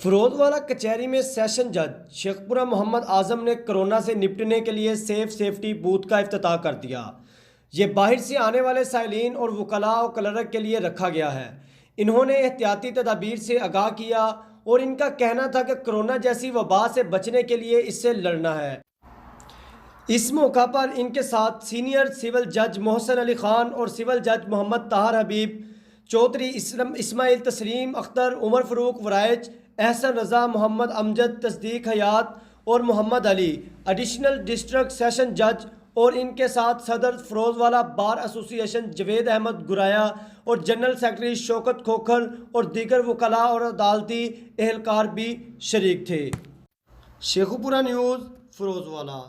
فروز والا کچہری میں سیشن جج شیخپورہ محمد اعظم نے کرونا سے نپٹنے کے لیے سیفٹی بوتھ کا افتتاح کر دیا۔ یہ باہر سے آنے والے سائلین اور وکلاء و کلرک کے لیے رکھا گیا ہے۔ انہوں نے احتیاطی تدابیر سے آگاہ کیا اور ان کا کہنا تھا کہ کرونا جیسی وبا سے بچنے کے لیے اس سے لڑنا ہے۔ اس موقع پر ان کے ساتھ سینئر سول جج محسن علی خان اور سول جج محمد طاہر حبیب، چودھری اسماعیل تسلیم اختر، عمر فاروق ورائچ، احسن رضا، محمد امجد، تصدیق حیات اور محمد علی ایڈیشنل ڈسٹرکٹ سیشن جج اور ان کے ساتھ صدر فروز والا بار ایسوسی ایشن جاوید احمد گرایا اور جنرل سیکرٹری شوکت کھوکھر اور دیگر وکلاء اور عدالتی اہلکار بھی شریک تھے۔ شیخوپورہ نیوز، فروز والا۔